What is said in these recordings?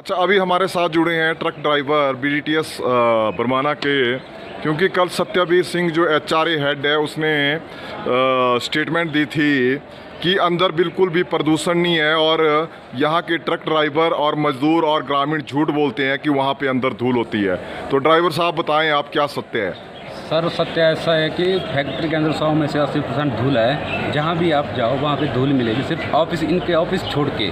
अच्छा, अभी हमारे साथ जुड़े हैं ट्रक ड्राइवर बीडीटीएस बरमाना के, क्योंकि कल सत्यवीर सिंह जो एचआरए हेड है उसने स्टेटमेंट दी थी कि अंदर बिल्कुल भी प्रदूषण नहीं है और यहाँ के ट्रक ड्राइवर और मजदूर और ग्रामीण झूठ बोलते हैं कि वहाँ पे अंदर धूल होती है। तो ड्राइवर साहब बताएं, आप क्या सत्य है? सर सत्य ऐसा है कि फैक्ट्री के अंदर 100 में से 80% धूल है। जहाँ भी आप जाओ वहाँ पे धूल मिलेगी। सिर्फ ऑफिस, इनके ऑफिस छोड़ के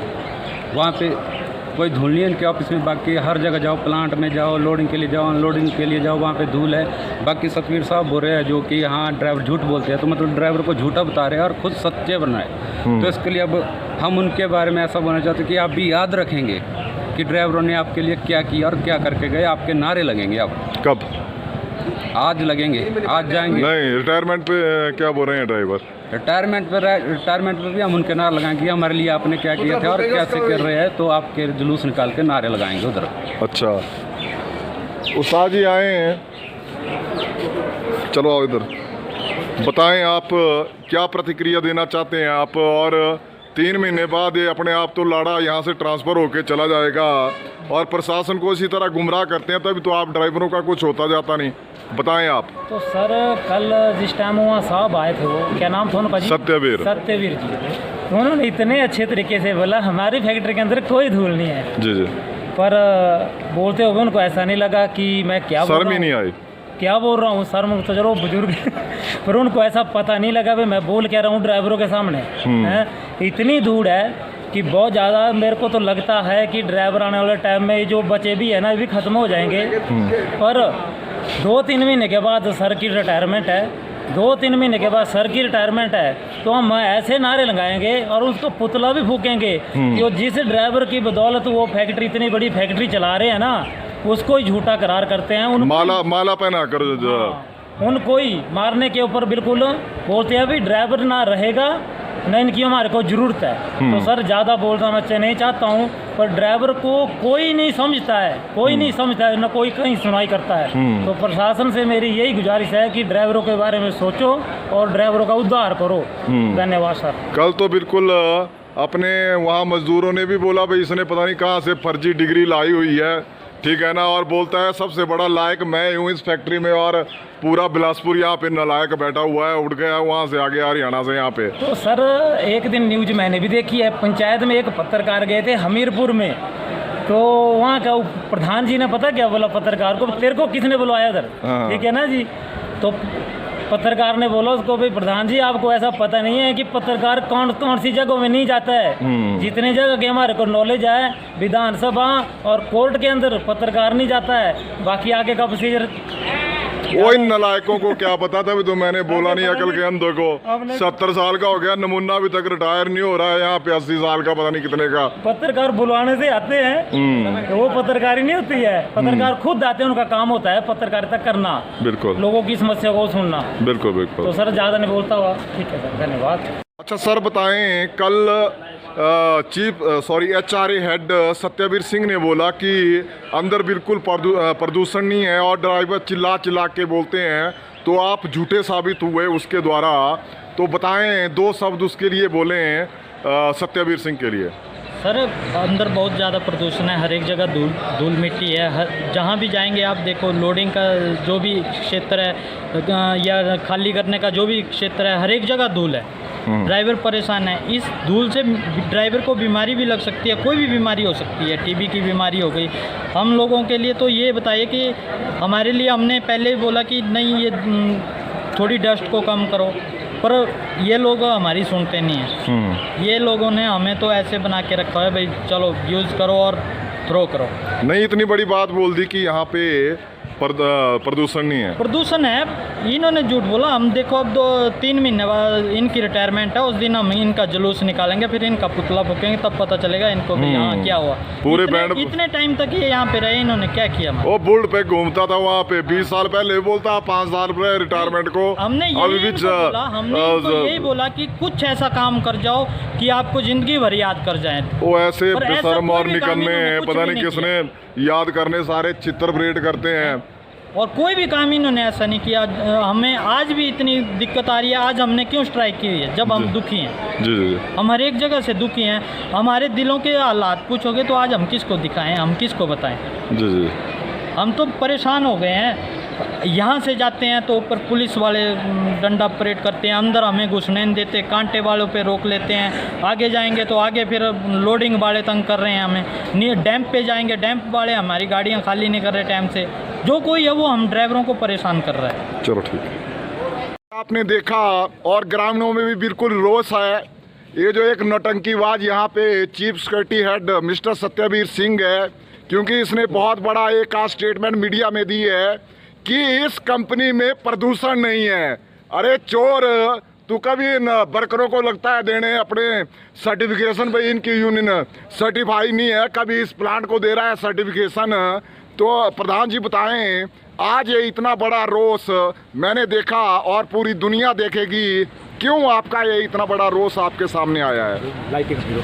वहाँ पे कोई धूल नहीं है इनके ऑफिस में। बाकी हर जगह जाओ, प्लांट में जाओ, लोडिंग के लिए जाओ, अनलोडिंग के लिए जाओ, वहाँ पे धूल है। बाकी सतवीर साहब बोल रहे हैं जो कि हाँ ड्राइवर झूठ बोलते हैं, तो मतलब ड्राइवर को झूठा बता रहे हैं और खुद सत्य बन रहा है। तो इसके लिए अब हम उनके बारे में ऐसा बोलना चाहते हैं कि आप भी याद रखेंगे कि ड्राइवरों ने आपके लिए क्या किया और क्या करके गए। आपके नारे लगेंगे। अब कब? आज लगेंगे, आज जाएंगे। नहीं, रिटायरमेंट पे क्या बोल रहे हैं ड्राइवर? रिटायरमेंट पे भी हम उनके नारे लगाएंगे कि हमारे लिए आपने क्या किया था और कैसे कर रहे हैं, तो आपके जुलूस निकाल के नारे लगाएंगे उधर। अच्छा, उस्ताद जी आए हैं, चलो आओ इधर। बताएं आप क्या प्रतिक्रिया देना चाहते हैं आप? और 3 महीने बाद ये अपने आप तो लाड़ा यहाँ से ट्रांसफ़र होके चला जाएगा और प्रशासन को इसी तरह गुमराह करते हैं, तभी तो आप ड्राइवरों का कुछ होता जाता नहीं। बताएं आप। तो सर कल जिस टाइम वहाँ साहब आए थे, वो क्या नाम था उनका जी? सत्यवीर जी। तो उन्होंने इतने अच्छे तरीके से बोला हमारी फैक्ट्री के अंदर कोई धूल नहीं है जी जी, पर बोलते हुए उनको ऐसा नहीं लगा कि मैं क्या शर्म ही नहीं आई, क्या बोल रहा हूँ। सर तो चलो बुजुर्ग पर उनको ऐसा पता नहीं लगा भाई मैं बोल क्या रहा हूँ ड्राइवरों के सामने है। इतनी धूल है कि बहुत ज़्यादा मेरे को तो लगता है कि ड्राइवर आने वाले टाइम में जो बचे भी है ना, भी ख़त्म हो जाएंगे। पर 2-3 महीने के बाद सर की रिटायरमेंट है, 2-3 महीने के बाद सर की रिटायरमेंट है, तो हम ऐसे नारे लगाएंगे और उसको पुतला भी फूकेंगे कि जिस ड्राइवर की बदौलत वो फैक्ट्री, इतनी बड़ी फैक्ट्री चला रहे हैं ना, उसको ही झूठा करार करते हैं। उन माला पहना कर उनको ही मारने के ऊपर बिल्कुल बोलते हैं भी ड्राइवर ना रहेगा न इनकी हमारे को ज़रूरत है। तो सर ज़्यादा बोलना मैं नहीं चाहता हूँ, पर ड्राइवर को कोई नहीं समझता है, कोई नहीं समझता है, न कोई कहीं सुनाई करता है। तो प्रशासन से मेरी यही गुजारिश है कि ड्राइवरों के बारे में सोचो और ड्राइवरों का उद्धार करो। धन्यवाद सर। कल तो बिल्कुल अपने वहाँ मजदूरों ने भी बोला भाई इसने पता नहीं कहाँ से फर्जी डिग्री लाई हुई है, ठीक है ना, और बोलता है सबसे बड़ा लायक मैं हूँ इस फैक्ट्री में और पूरा बिलासपुर यहाँ पे नालायक बैठा हुआ है, उठ गया वहाँ से आ गया हरियाणा से यहाँ पे। तो सर एक दिन न्यूज मैंने भी देखी है, पंचायत में एक पत्रकार गए थे हमीरपुर में, तो वहाँ का प्रधान जी ने पता क्या बोला पत्रकार को, तेरे को किसने बुलवाया उधर, ठीक है ना जी। तो पत्रकार ने बोला उसको भाई प्रधान जी आपको ऐसा पता नहीं है कि पत्रकार कौन कौन सी जगहों में नहीं जाता है। जितने जगह के हमारे को नॉलेज है, विधानसभा और कोर्ट के अंदर पत्रकार नहीं जाता है, बाकी आगे का प्रोसीजर वो इन नलायकों को क्या पता था। तो मैंने बोला नहीं अकल के अंधों को। 70 साल का हो गया नमूना, अभी तक रिटायर नहीं हो रहा है यहाँ पे, 80 साल का पता नहीं कितने का। पत्रकार बुलवाने से आते हैं तो वो पत्रकारी नहीं होती है, पत्रकार खुद आते हैं, उनका काम होता है पत्रकारिता करना, बिल्कुल लोगों की समस्या को सुनना। बिल्कुल बिल्कुल। तो सर ज़्यादा नहीं बोलता हुआ, ठीक है सर, धन्यवाद। अच्छा सर बताएं, कल एचआरए हेड सत्यवीर सिंह ने बोला कि अंदर बिल्कुल प्रदूषण नहीं है और ड्राइवर चिल्ला चिल्ला के बोलते हैं, तो आप झूठे साबित हुए उसके द्वारा। तो बताएं 2 शब्द उसके लिए बोलें सत्यवीर सिंह के लिए। सर अंदर बहुत ज़्यादा प्रदूषण है, हर एक जगह धूल मिट्टी है। जहाँ भी जाएंगे आप देखो, लोडिंग का जो भी क्षेत्र है या खाली करने का जो भी क्षेत्र है, हर एक जगह धूल है। ड्राइवर परेशान है। इस धूल से ड्राइवर को बीमारी भी लग सकती है, कोई भी बीमारी हो सकती है, टीबी की बीमारी हो गई। हम लोगों के लिए तो ये बताइए कि हमारे लिए, हमने पहले भी बोला कि नहीं ये थोड़ी डस्ट को कम करो, पर ये लोग हमारी सुनते नहीं हैं। ये लोगों ने हमें तो ऐसे बना के रखा है भाई चलो यूज़ करो और थ्रो करो। नहीं, इतनी बड़ी बात बोल दी कि यहाँ पे प्रदूषण नहीं है। प्रदूषण है, इन्होंने झूठ बोला। हम देखो अब 2-3 महीने बाद इनकी रिटायरमेंट है, उस दिन हम इनका जुलूस निकालेंगे, फिर इनका पुतला फूकेंगे, तब पता चलेगा इनको कि यहाँ क्या हुआ। पूरे बैंड इतने टाइम तक ये यहाँ पे रहे, इन्होंने क्या किया। वो बुल्ड पे घूमता था वहाँ पे, 20 साल पहले बोलता 5 साल पहले रिटायरमेंट को। हमने यही बोला कि कुछ ऐसा काम कर जाओ कि आपको जिंदगी भर याद कर जाए। वो ऐसे बेशर्म और निकम्मे, पता नहीं किसने याद करने, सारे चित्र ब्रेड करते हैं। और कोई भी काम इन्होंने ऐसा नहीं किया। हमें आज भी इतनी दिक्कत आ रही है, आज हमने क्यों स्ट्राइक की है जब हम दुखी हैं। जी। हम हर एक जगह से दुखी हैं, हमारे दिलों के हालात पूछोगे तो आज हम किसको दिखाएं, हम किसको बताएं। जी। हम तो परेशान हो गए हैं। यहाँ से जाते हैं तो ऊपर पुलिस वाले डंडा परेड करते हैं, अंदर हमें घुसने नहीं देते, कांटे वालों पे रोक लेते हैं। आगे जाएंगे तो आगे फिर लोडिंग वाले तंग कर रहे हैं हमें। डैम्प पे जाएंगे, डैम्प वाले हमारी गाड़ियाँ खाली नहीं कर रहे टाइम से। जो कोई है वो हम ड्राइवरों को परेशान कर रहा है। चलो ठीक है। आपने देखा और ग्रामीणों में भी बिल्कुल रोष है। ये जो एक नौटंकीबाज यहाँ पे chief security head mister Satyavir Singh है, क्योंकि इसने बहुत बड़ा एक स्टेटमेंट मीडिया में दी है कि इस कंपनी में प्रदूषण नहीं है। अरे चोर, तू कभी इन वर्करों को लगता है देने अपने सर्टिफिकेशन भाई इनकी यूनियन सर्टिफाई नहीं है, कभी इस प्लांट को दे रहा है सर्टिफिकेशन। तो प्रधान जी बताएं, आज ये इतना बड़ा रोष मैंने देखा और पूरी दुनिया देखेगी, क्यों आपका ये इतना बड़ा रोष आपके सामने आया है? लाइटिंग ब्यूरो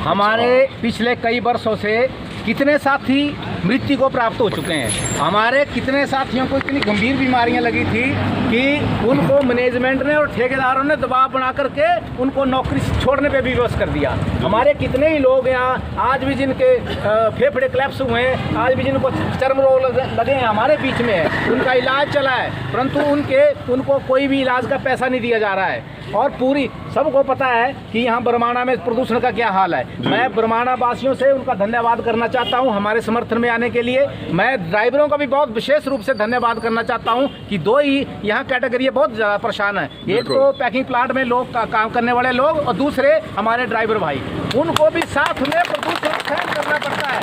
हमारे पिछले कई वर्षों से कितने साथी मृत्यु को प्राप्त हो चुके हैं। हमारे कितने साथियों को इतनी गंभीर बीमारियां लगी थी कि उनको मैनेजमेंट ने और ठेकेदारों ने दबाव बना करके उनको नौकरी छोड़ने पे भी विवश कर दिया। हमारे कितने ही लोग यहाँ आज भी जिनके फेफड़े क्लैप्स हुए हैं, आज भी जिनको चर्म रोग लगे हैं, हमारे बीच में है। उनका इलाज चला है, परंतु उनको कोई भी इलाज का पैसा नहीं दिया जा रहा है। और पूरी सबको पता है कि यहाँ बरमाणा में प्रदूषण का क्या हाल है। मैं बरमाणा वासियों से उनका धन्यवाद करना चाहता हूँ हमारे समर्थन में आने के लिए। मैं ड्राइवरों का भी बहुत विशेष रूप से धन्यवाद करना चाहता हूँ कि दो ही यहाँ कैटेगरी बहुत ज़्यादा परेशान है। एक तो पैकिंग प्लांट में लोग काम करने वाले लोग और दूसरे हमारे ड्राइवर भाई, उनको भी साथ में प्रदूषण सहन करना पड़ता है।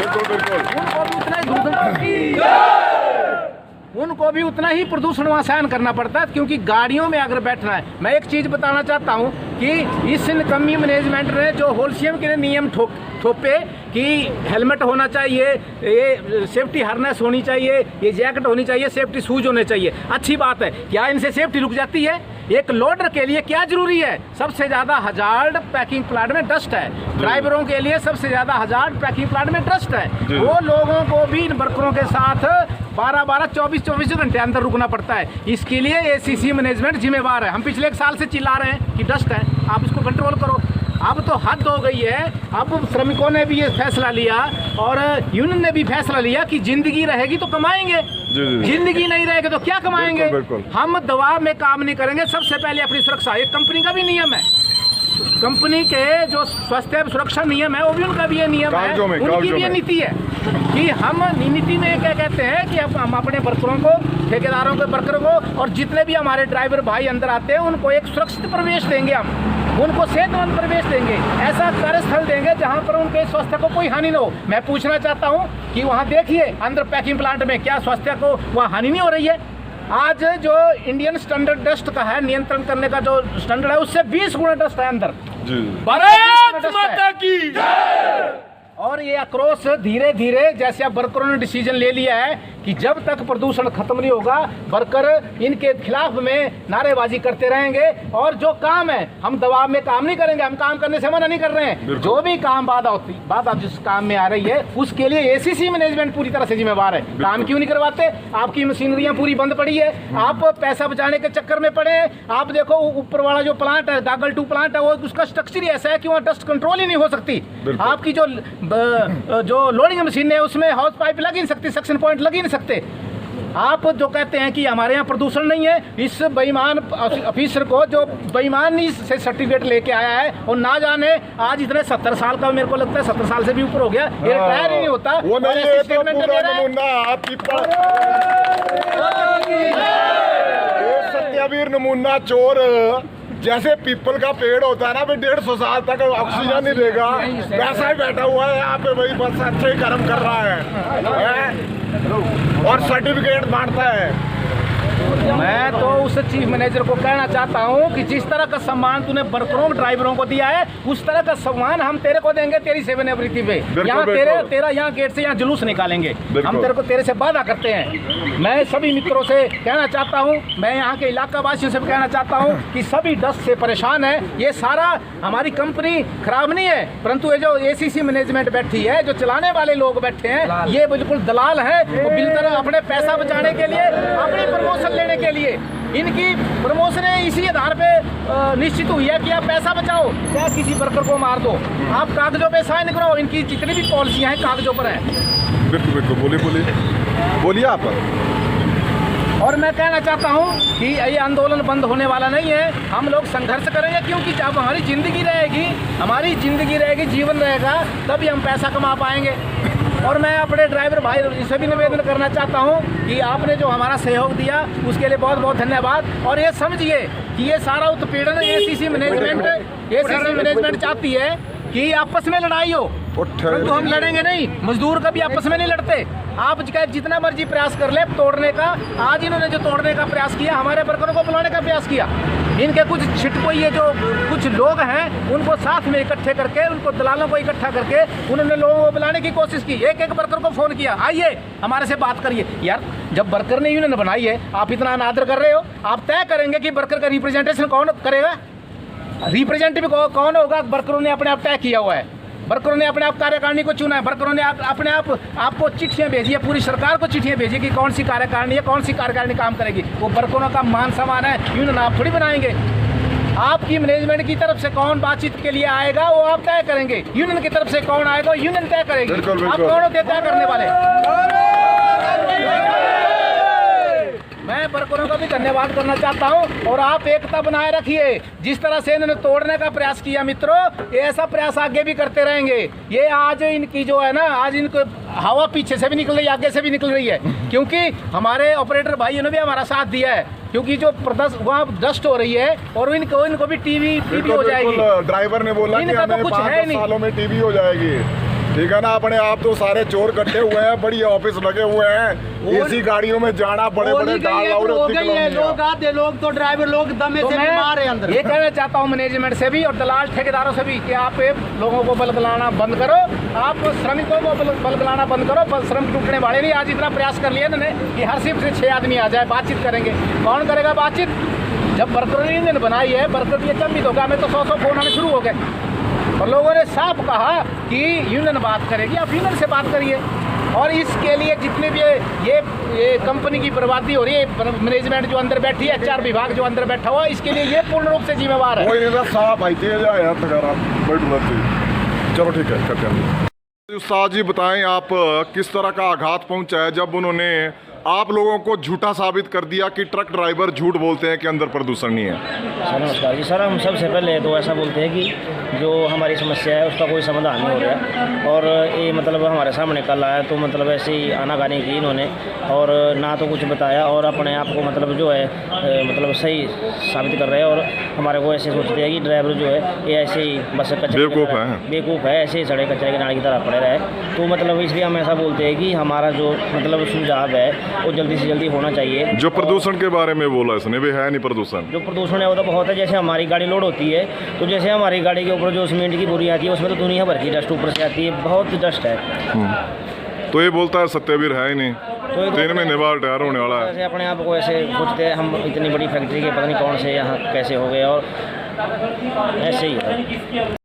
उनको भी उतना ही प्रदूषण वहाँ सहन करना पड़ता है, क्योंकि गाड़ियों में अगर बैठना है। मैं एक चीज़ बताना चाहता हूँ कि इस निकम्मी मैनेजमेंट ने जो होलसेल के नियम थोपे कि हेलमेट होना चाहिए, ये सेफ्टी हार्नेस होनी चाहिए, ये जैकेट होनी चाहिए, सेफ्टी शूज होने चाहिए, अच्छी बात है। क्या इनसे सेफ्टी रुक जाती है? एक लोडर के लिए क्या जरूरी है? सबसे ज़्यादा हजार्ड पैकिंग प्लांट में डस्ट है। ड्राइवरों के लिए सबसे ज़्यादा हजार्ड पैकिंग प्लांट में डस्ट है। वो लोगों को भी इन वर्करों के साथ 12-12, 24-24 घंटे अंदर रुकना पड़ता है। इसके लिए एसीसी मैनेजमेंट जिम्मेवार है। हम पिछले एक साल से चिल्ला रहे हैं कि डस्ट है, आप इसको कंट्रोल करो। अब तो हद हो गई है। अब श्रमिकों ने भी ये फैसला लिया और यूनियन ने भी फैसला लिया कि जिंदगी रहेगी तो कमाएंगे, जिंदगी नहीं रहेगी तो क्या कमाएंगे। बिल्कुल। हम दबाव में काम नहीं करेंगे। सबसे पहले अपनी सुरक्षा, ये कंपनी का भी नियम है। कंपनी के जो स्वास्थ्य सुरक्षा नियम है वो भी उनका भी ये नियम है, उनकी भी ये नीति है कि हम नीति में क्या कहते हैं कि हम अपने वर्करों को, ठेकेदारों के वर्करों को और जितने भी हमारे ड्राइवर भाई अंदर आते हैं उनको एक सुरक्षित प्रवेश देंगे। हम उनको सेहतमंद प्रवेश देंगे, ऐसा कार्यस्थल देंगे जहां पर उनके स्वास्थ्य को कोई हानि न हो। मैं पूछना चाहता हूं कि वहां देखिए अंदर पैकिंग प्लांट में क्या स्वास्थ्य को वहां हानि नहीं हो रही है। आज जो इंडियन स्टैंडर्ड डस्ट का है, नियंत्रण करने का जो स्टैंडर्ड है, उससे 20 गुना डस्ट है अंदर। भारत माता की। और ये आक्रोश धीरे धीरे, जैसे अब वर्करों ने डिसीजन ले लिया है कि जब तक प्रदूषण खत्म नहीं होगा वर्कर इनके खिलाफ में नारेबाजी करते रहेंगे। और जो काम है हम दबाव में काम नहीं करेंगे, हम काम करने से मना नहीं कर रहे हैं। जो भी काम बाधा जिस काम में आ रही है उसके लिए एसीसी मैनेजमेंट पूरी तरह से जिम्मेवार है। काम क्यों नहीं करवाते? आपकी मशीनरियां पूरी बंद पड़ी है, आप पैसा बचाने के चक्कर में पड़े हैं। आप देखो ऊपर वाला जो प्लांट है, दागल 2 प्लांट है, वो उसका स्ट्रक्चर ही ऐसा है कि वहाँ डस्ट कंट्रोल ही नहीं हो सकती। आपकी जो लोडिंग मशीन है उसमें हाउस पाइप लग ही नहीं सकती, सक्शन पॉइंट लग ही नहीं सकते। आप जो कहते हैं कि हमारे यहाँ प्रदूषण नहीं है, इस बेईमान ऑफिसर को जो बेईमानी से सर्टिफिकेट लेके आया है और ना जाने आज इतने 70 साल का, मेरे को लगता है 70 साल से भी ऊपर हो गया, ये रिटायर ही नहीं होता। वो नहीं है तो पूरा नमूना आपकी सत्यवीर नमूना चोर। जैसे पीपल का पेड़ होता है ना भाई, 150 साल तक ऑक्सीजन नहीं देगा, वैसा ही बैठा हुआ है यहाँ पे भाई, बस अच्छे ही कर्म कर रहा है और सर्टिफिकेट बांटता है। मैं तो उस चीफ मैनेजर को कहना चाहता हूँ कि जिस तरह का सम्मान तूने वर्करों ड्राइवरों को दिया है, उस तरह का सम्मान हम तेरे को देंगे तेरी सेवानिवृत्ति पे। यहाँ तेरा यहाँ गेट से यहाँ जुलूस निकालेंगे, हम तेरे से वादा करते हैं। मैं सभी मित्रों से कहना चाहता हूँ, मैं यहाँ के इलाका वासियों से कहना चाहता हूँ कि सभी डस्ट से परेशान है। ये सारा हमारी कंपनी खराब नहीं है, परंतु ये जो एसीसी मैनेजमेंट बैठी है, जो चलाने वाले लोग बैठे हैं, ये बिल्कुल दलाल है। वो बिल्कुल अपने पैसा बचाने के लिए, अपनी प्रमोशन लेने के लिए, इनकी प्रमोशन इसी आधार पे निश्चित हुई है कि आप पैसा बचाओ या किसी वर्कर को मार दो, आप कागजों पे साइन करो। इनकी जितनी भी पॉलिसियां हैं कागजों पर हैं। बिल्कुल बिल्कुल, बोलिए आप। और मैं कहना चाहता हूँ कि ये आंदोलन बंद होने वाला नहीं है, हम लोग संघर्ष करेंगे, क्योंकि जब हमारी ज़िंदगी रहेगी, जीवन रहेगा, तभी हम पैसा कमा पाएंगे। और मैं अपने ड्राइवर भाई से भी निवेदन करना चाहता हूँ कि आपने जो हमारा सहयोग दिया उसके लिए बहुत बहुत धन्यवाद। और ये समझिए कि ये सारा उत्पीड़न एसीसी मैनेजमेंट चाहती है कि आपस में लड़ाई हो, परंतु हम लड़ेंगे नहीं। मजदूर कभी आपस में नहीं लड़ते। आप जितना मर्जी प्रयास कर ले तोड़ने का, आज इन्होंने जो तोड़ने का प्रयास किया, हमारे वर्करों को बुलाने का प्रयास किया, इनके कुछ छिटको ये जो कुछ लोग हैं उनको साथ में इकट्ठे करके, उनको दलालों को इकट्ठा करके उन्होंने लोगों को बुलाने की कोशिश की। एक एक वर्कर को फ़ोन किया, आइए हमारे से बात करिए। यार जब वर्कर ने यूनियन बनाई है, आप इतना अनादर कर रहे हो। आप तय करेंगे कि वर्कर का रिप्रेजेंटेशन कौन करेगा, रिप्रेजेंटेटिव कौन होगा। वर्करों ने अपने आप तय किया हुआ है, वर्करों ने अपने आप कार्यकारिणी को चुना है, वर्करों ने अपने आप आपको चिट्ठियां भेजी है, पूरी सरकार को चिट्ठियां भेजी कि कौन सी कार्यकारिणी है, कौन सी कार्यकारिणी काम करेगी। वो वर्करों का मान सम्मान है, यूनियन आप थोड़ी बनाएंगे। आपकी मैनेजमेंट की तरफ से कौन बातचीत के लिए आएगा वो आप तय करेंगे, यूनियन की तरफ से कौन आएगा यूनियन तय करेगी। आप कौन होते तय करने वाले। मैं वर्करों का भी धन्यवाद करना चाहता हूं और आप एकता बनाए रखिए। जिस तरह से इन्होंने तोड़ने का प्रयास किया मित्रों, ये ऐसा प्रयास आगे भी करते रहेंगे। ये आज इनकी जो है ना, आज इनको हवा पीछे से भी निकल रही है, आगे से भी निकल रही है, क्योंकि हमारे ऑपरेटर भाइयों ने भी हमारा साथ दिया है। क्योंकि जो वहाँ डस्ट हो रही है और इनको भी टीवी हो जाएगी। ड्राइवर ने बोला कि हमें 5 सालों में टीवी हो जाएगी। ठीक है ना, अपने आप तो सारे चोर कट्टे हुए हैं, बड़ी ऑफिस लगे हुए हैं, एसी गाड़ियों में जाना, बड़े बड़े लोग आते लोग तो ड्राइवर लोग दमे से बीमार है अंदर। ये कहना चाहता हूँ मैनेजमेंट से भी और दलाल ठेकेदारों से भी कि आप लोगों को बलगलाना बंद करो, आप श्रमिकों को बलगलाना बंद करो। श्रमिक टूटने वाले नहीं, आज इतना प्रयास कर लिया इन्होंने कि हर शिफ्ट से 6 आदमी आ जाए, बातचीत करेंगे। कौन करेगा बातचीत? जब वर्करों ने यूनियन बनाई है, वर्कर भी अचंभित होगा, हमें तो 100 फोन आने शुरू हो गए और लोगों ने साफ कहा कि यूनियन बात करेगी, आप यूनियन से बात करिए। और इसके लिए जितने भी ये कंपनी की बर्बादी हो रही है, मैनेजमेंट जो अंदर बैठी है, HR विभाग जो अंदर बैठा हुआ है, इसके लिए ये पूर्ण रूप से जिम्मेवार है। चलो ठीक है, करते हैं। उस्ताद जी बताएं, आप किस तरह का आघात पहुंचा है जब उन्होंने आप लोगों को झूठा साबित कर दिया कि ट्रक ड्राइवर झूठ बोलते हैं कि अंदर प्रदूषण नहीं है। सर नमस्कार जी। सर हम सबसे पहले तो ऐसा बोलते हैं कि जो हमारी समस्या है उसका कोई समाधान नहीं हो रहा, और ये मतलब हमारे सामने कल आया तो मतलब ऐसे ही आनाकानी की इन्होंने, और ना तो कुछ बताया और अपने आप को मतलब जो है मतलब सही साबित कर रहे हैं। और हमारे को ऐसे सोचते हैं कि ड्राइवर जो है ये ऐसे ही बस बेवकूफ़ है, ऐसे ही सड़े कचरे के नाले की तरह पड़े रहे। तो मतलब इसलिए हम ऐसा बोलते हैं कि हमारा जो मतलब सुझाव है वो जल्दी से जल्दी होना चाहिए। जो प्रदूषण के बारे में बोला इसने, भी है नहीं प्रदूषण, जो प्रदूषण है वो तो बहुत है। जैसे हमारी गाड़ी लोड होती है तो जैसे हमारी गाड़ी के ऊपर जो सीमेंट की बोरी आती है उसमें तो दुनिया भर की डस्ट ऊपर से आती है, बहुत डस्ट है। तो ये बोलता है सत्यवीर है ही नहीं, तो 3 महीने बाद रिटायर होने वाला है। ऐसे अपने आप को ऐसे सोचते हैं हम इतनी बड़ी फैक्ट्री के पता नहीं कौन से यहाँ कैसे हो गए, और ऐसे ही है।